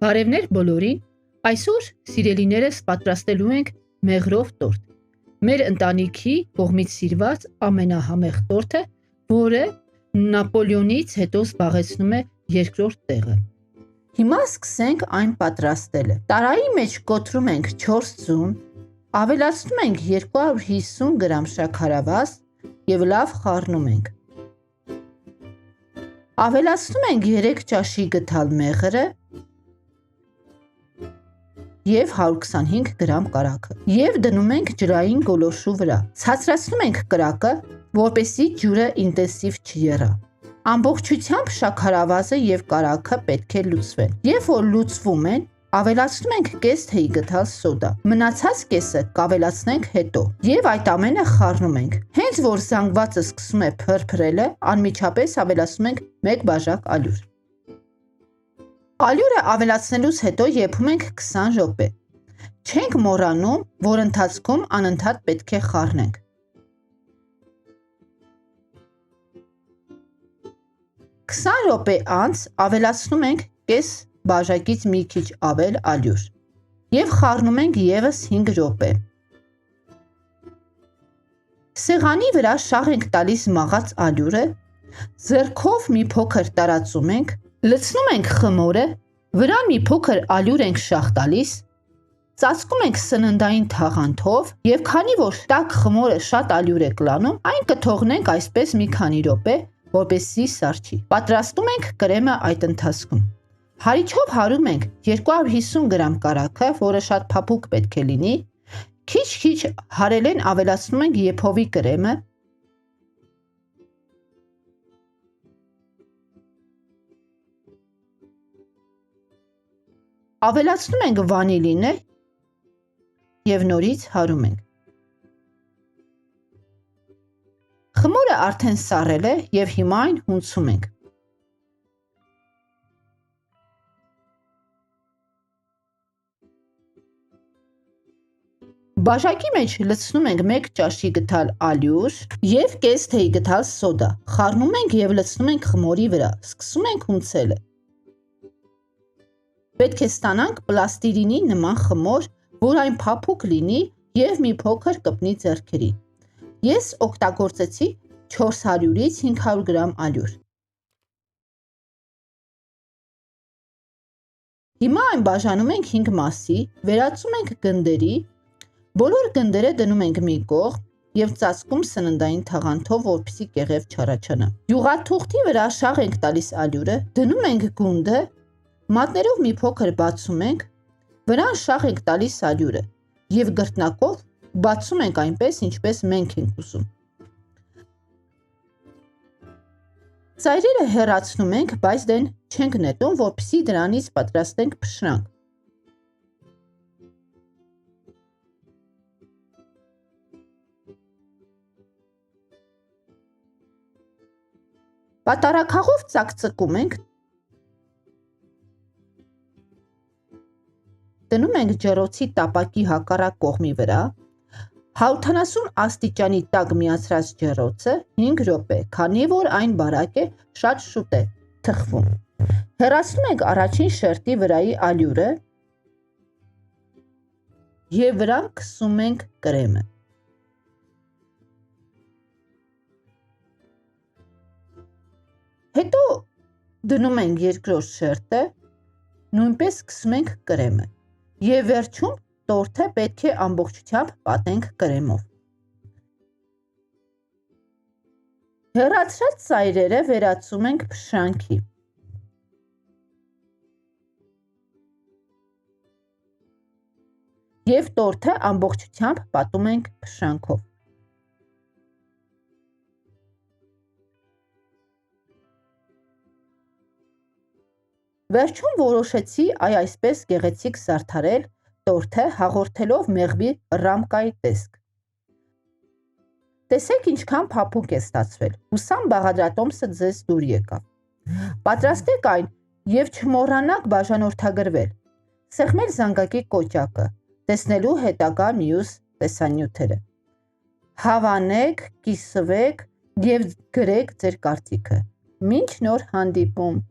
Բարևներ բոլորին, այսօր սիրելիներս պատրաստելու ենք մեղրով տորտ։ Մեր ընտանիքի կողմից սիրված ամենահամեղ տորտը, որը Նապոլեոնից հետո զբաղեցնում է երկրորդ տեղը։ Հիմա սկսենք այն պատրաստելը։ Տարայի մեջ կոտրում ենք 4 ձուն, ավելացնում ենք 250 գրամ շաքարավազ և լավ խառնում ենք։ Ավելացնում ենք 3 ճաշի գդալ մեղրը և 125 գրամ կարագը և դնում ենք ջրային գոլորշու վրա։ Ցածրացնում ենք կրակը, որպեսզի ջուրը ինտենսիվ չեռա։ Ամբողջությամբ շաքարավազը և կարագը պետք է լուծվեն։ Երբ որ լուծվում են, ավելացնում ենք կես թեյ գդալ սոդա։ Մնացած կեսը կավելացնենք հետո և այդ ամենը խառնում ենք։ Հենց որ զանգվածը սկսում է փրփրելը, անմիջապես ավելացնում ենք 1 բաժակ ալյուր։ Ալյուրը ավելացնելուց հետո եփում ենք 20 րոպե։ Չենք մոռանում, որ ընթացքում անընդհատ պետք է խառնենք։ Քսան րոպե անց ավելացնում ենք կես բաժակից մի քիչ ավել ալյուր և խառնում ենք ևս 5 րոպե։ Սեղանի վրա շաղ ենք տալիս մաղած ալյուրը, ձեռքով մի փոքր տարածում ենք, լցնում ենք խմորը, վրան մի փոքր ալյուր ենք շաղ տալիս, ծածկում ենք սննդային թաղանթով և քանի որ տաք խմորը շատ ալյուր է կլանում, այն կթողնենք այսպես մի քանի րոպե, որպեսզի սառչի։ Պատրաստում ենք կրեմը այդ ընթացքում։ Հարիչով հարում ենք 250 գրամ կարագը, որը շատ փափուկ պետք է լինի, քիչ-քիչ հարելեն ավելացնում ենք եփովի կրեմը, ավելացնում ենք վանիլինը և նորից հարում ենք։ Խմորը արդեն սառել է և հիմա այն հունցում ենք։ Բաժակի մեջ լցնում ենք 1 ճաշի գդալ ալյուր և կես թեյ գդալ սոդա, խառնում ենք և լցնում ենք խմորի վրա, սկսում ենք հունցելը։ Պետք է ստանանք պլաստիլինի նման խմոր, որ այն փափուկ լինի և մի փոքր կպնի ձեռքերին։ Ես օգտագործեցի 400-ից 500 գրամ ալյուր։ Հիմա այն բաժանում ենք 5 մասի, վերածում ենք գնդերի, բոլոր գնդերը դնում ենք մի կողմ և ծածկում սննդային թաղանթով, որպեսզի կեղև չառաջանա։ Յուղաթուղթի վրա շաղ ենք տալիս ալյուրը, դնում ենք գունդը, մատներով մի փոքր բացում ենք, վրան շաղ ենք տալիս ալյուրը և գրտնակով բացում ենք այնպես, ինչպես մենք ենք ուզում։ Ծայրերը հեռացնում ենք, բայց դեն չենք նետում, որպեսզի դրանից պատրաստենք փշրանք։ Պատառաքաղով ծակծկում ենք, դնում ենք ջեռոցի տապակի հակառակ կողմի վրա, 170 աստիճանի տակ միացրած ջեռոցը 5 րոպե, քանի որ այն բարակ է, շատ շուտ է թխվում։ Հեռացնում ենք առաջին շերտի վրայի ալյուրը և վրան քսում ենք կրեմը։ Հետո դնում ենք երկրորդ շերտը, նույնպես քսում ենք կրեմը և վերջում տորտը պետք է ամբողջությամբ պատենք կրեմով։ Հեռացրած ծայրերը վերածում ենք փշրանքի։ Եվ տորտը ամբողջությամբ պատում ենք փշրանքով։ Վերջում որոշեցի այսպես գեղեցիկ զարդարել տորտը, հաղորդելով մեղվի ռամկայի տեսք։ Տեսեք ինչքան փափուկ է ստացվել, հուսամ բաղադրատոմսը ձեզ դուր եկավ։ Պատրաստեք այն և չմոռանաք բաժանորդագրվել, սեղմել զանգակի կոճակը, տեսնելու հետագա մյուս տեսանյութերը։ Հավանեք, կիսվեք և գրեք ձեր կարծիքը։ Մինչ նոր հանդիպում։